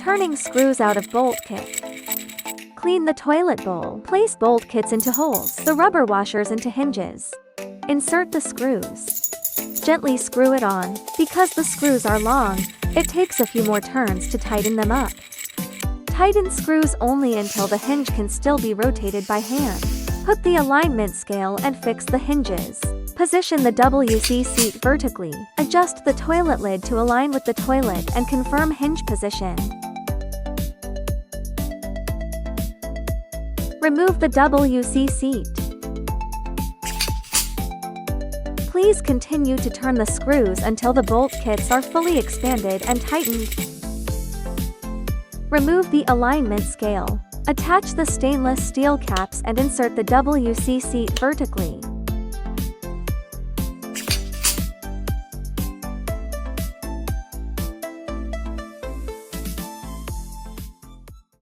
Turning screws out of bolt kit. Clean the toilet bowl. Place bolt kits into holes, the rubber washers into hinges. Insert the screws. Gently screw it on. Because the screws are long, it takes a few more turns to tighten them up. Tighten screws only until the hinge can still be rotated by hand. Hook the alignment scale and fix the hinges. Position the WC seat vertically. Adjust the toilet lid to align with the toilet and confirm hinge position. Remove the WC seat. Please continue to turn the screws until the bolt kits are fully expanded and tightened. Remove the alignment scale. Attach the stainless steel caps and insert the WC seat vertically.